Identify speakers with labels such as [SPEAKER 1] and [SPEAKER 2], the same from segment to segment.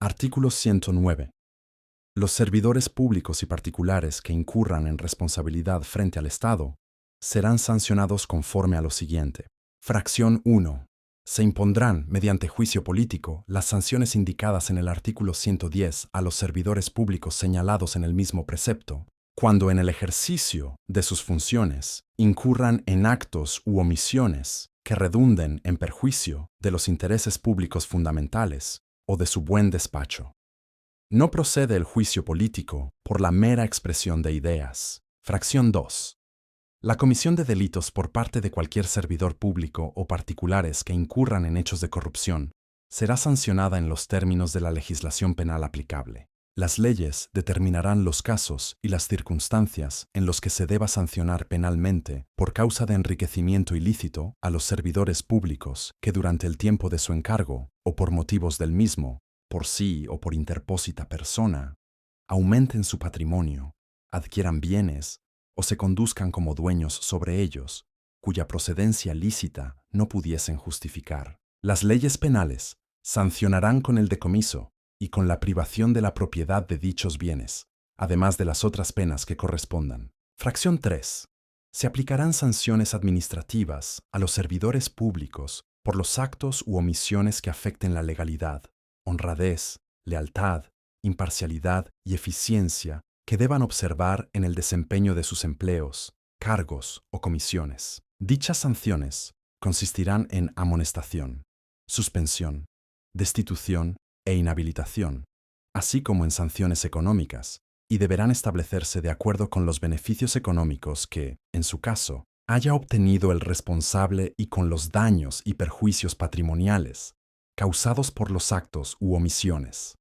[SPEAKER 1] Artículo 109. Los servidores públicos y particulares que incurran en responsabilidad frente al Estado serán sancionados conforme a lo siguiente. Fracción 1. Se impondrán, mediante juicio político, las sanciones indicadas en el artículo 110 a los servidores públicos señalados en el mismo precepto, cuando en el ejercicio de sus funciones incurran en actos u omisiones que redunden en perjuicio de los intereses públicos fundamentales o de su buen despacho. No procede el juicio político por la mera expresión de ideas. Fracción 2. La comisión de delitos por parte de cualquier servidor público o particulares que incurran en hechos de corrupción será sancionada en los términos de la legislación penal aplicable. Las leyes determinarán los casos y las circunstancias en los que se deba sancionar penalmente por causa de enriquecimiento ilícito a los servidores públicos que durante el tiempo de su encargo o por motivos del mismo, por sí o por interpósita persona, aumenten su patrimonio, adquieran bienes o se conduzcan como dueños sobre ellos, cuya procedencia lícita no pudiesen justificar. Las leyes penales sancionarán con el decomiso y con la privación de la propiedad de dichos bienes, además de las otras penas que correspondan. Fracción 3. Se aplicarán sanciones administrativas a los servidores públicos por los actos u omisiones que afecten la legalidad, honradez, lealtad, imparcialidad y eficiencia que deban observar en el desempeño de sus empleos, cargos o comisiones. Dichas sanciones consistirán en amonestación, suspensión, destitución e inhabilitación, así como en sanciones económicas, y deberán establecerse de acuerdo con los beneficios económicos que, en su caso, haya obtenido el responsable y con los daños y perjuicios patrimoniales causados por los actos u omisiones.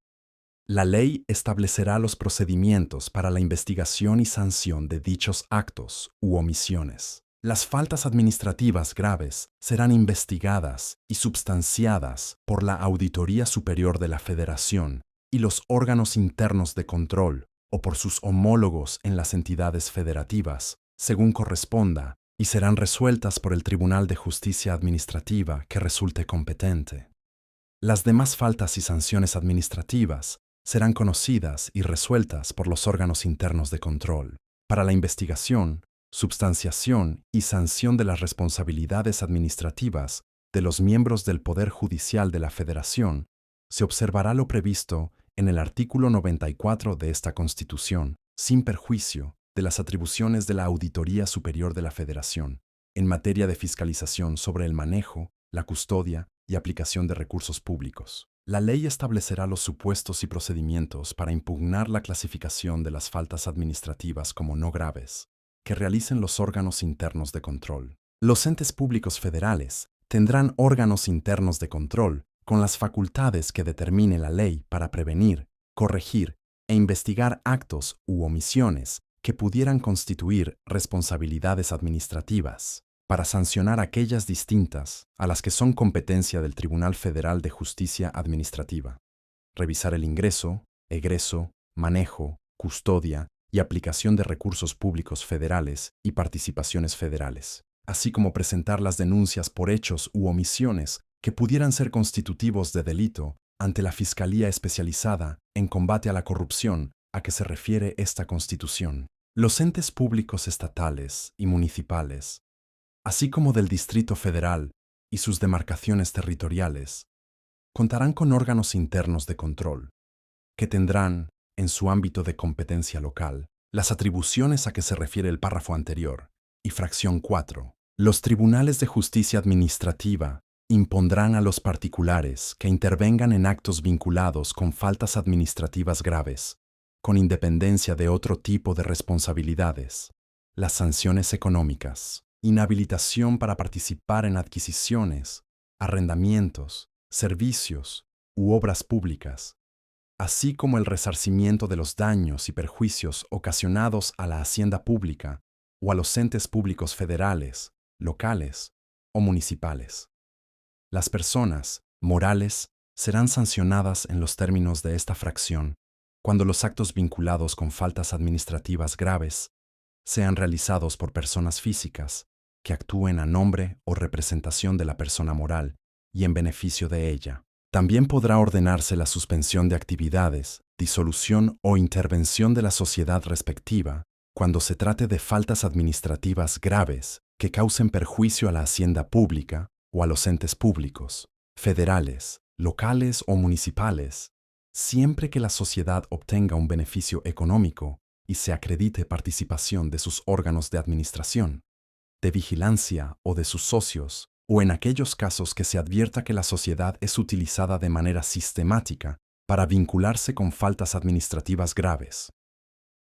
[SPEAKER 1] La ley establecerá los procedimientos para la investigación y sanción de dichos actos u omisiones. Las faltas administrativas graves serán investigadas y substanciadas por la Auditoría Superior de la Federación y los órganos internos de control o por sus homólogos en las entidades federativas, según corresponda, y serán resueltas por el Tribunal de Justicia Administrativa que resulte competente. Las demás faltas y sanciones administrativas serán conocidas y resueltas por los órganos internos de control. Para la investigación, substanciación y sanción de las responsabilidades administrativas de los miembros del Poder Judicial de la Federación, se observará lo previsto en el artículo 94 de esta Constitución, sin perjuicio de las atribuciones de la Auditoría Superior de la Federación, en materia de fiscalización sobre el manejo, la custodia y aplicación de recursos públicos. La ley establecerá los supuestos y procedimientos para impugnar la clasificación de las faltas administrativas como no graves, que realicen los órganos internos de control. Los entes públicos federales tendrán órganos internos de control con las facultades que determine la ley para prevenir, corregir e investigar actos u omisiones que pudieran constituir responsabilidades administrativas, para sancionar aquellas distintas a las que son competencia del Tribunal Federal de Justicia Administrativa. Revisar el ingreso, egreso, manejo, custodia y aplicación de recursos públicos federales y participaciones federales, así como presentar las denuncias por hechos u omisiones que pudieran ser constitutivos de delito ante la Fiscalía Especializada en Combate a la Corrupción a que se refiere esta Constitución. Los entes públicos estatales y municipales, así como del Distrito Federal y sus demarcaciones territoriales, contarán con órganos internos de control, que tendrán, en su ámbito de competencia local, las atribuciones a que se refiere el párrafo anterior. Y fracción 4. Los tribunales de justicia administrativa impondrán a los particulares que intervengan en actos vinculados con faltas administrativas graves, con independencia de otro tipo de responsabilidades, las sanciones económicas, inhabilitación para participar en adquisiciones, arrendamientos, servicios u obras públicas, así como el resarcimiento de los daños y perjuicios ocasionados a la hacienda pública o a los entes públicos federales, locales o municipales. Las personas morales serán sancionadas en los términos de esta fracción cuando los actos vinculados con faltas administrativas graves sean realizados por personas físicas que actúen a nombre o representación de la persona moral y en beneficio de ella. También podrá ordenarse la suspensión de actividades, disolución o intervención de la sociedad respectiva cuando se trate de faltas administrativas graves que causen perjuicio a la hacienda pública o a los entes públicos, federales, locales o municipales, siempre que la sociedad obtenga un beneficio económico y se acredite participación de sus órganos de administración, de vigilancia o de sus socios, o en aquellos casos que se advierta que la sociedad es utilizada de manera sistemática para vincularse con faltas administrativas graves.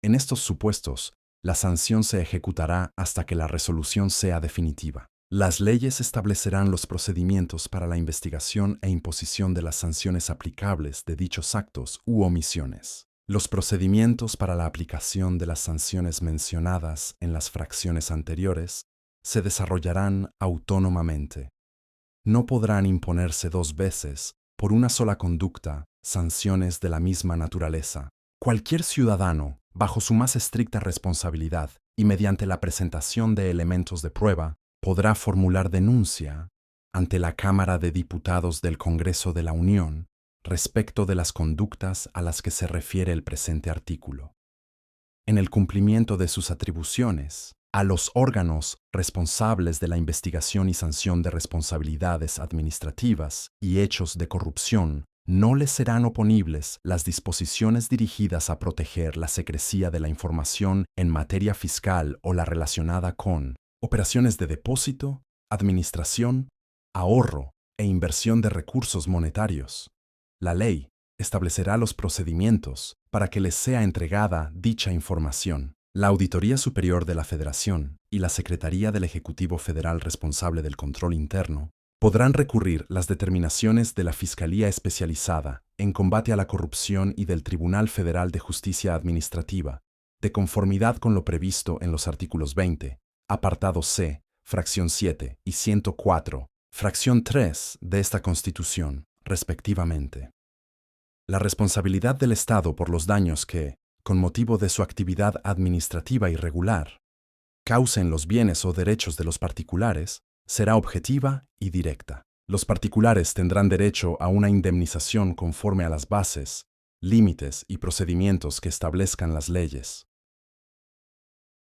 [SPEAKER 1] En estos supuestos, la sanción se ejecutará hasta que la resolución sea definitiva. Las leyes establecerán los procedimientos para la investigación e imposición de las sanciones aplicables de dichos actos u omisiones. Los procedimientos para la aplicación de las sanciones mencionadas en las fracciones anteriores se desarrollarán autónomamente. No podrán imponerse dos veces, por una sola conducta, sanciones de la misma naturaleza. Cualquier ciudadano, bajo su más estricta responsabilidad y mediante la presentación de elementos de prueba, podrá formular denuncia ante la Cámara de Diputados del Congreso de la Unión respecto de las conductas a las que se refiere el presente artículo. En el cumplimiento de sus atribuciones, a los órganos responsables de la investigación y sanción de responsabilidades administrativas y hechos de corrupción, no les serán oponibles las disposiciones dirigidas a proteger la secrecía de la información en materia fiscal o la relacionada con operaciones de depósito, administración, ahorro e inversión de recursos monetarios. La ley establecerá los procedimientos para que les sea entregada dicha información. La Auditoría Superior de la Federación y la Secretaría del Ejecutivo Federal responsable del control interno podrán recurrir las determinaciones de la Fiscalía Especializada en Combate a la Corrupción y del Tribunal Federal de Justicia Administrativa, de conformidad con lo previsto en los artículos 20, apartado C, fracción 7 y 104, fracción 3 de esta Constitución, respectivamente. La responsabilidad del Estado por los daños que, con motivo de su actividad administrativa irregular, causen los bienes o derechos de los particulares, será objetiva y directa. Los particulares tendrán derecho a una indemnización conforme a las bases, límites y procedimientos que establezcan las leyes.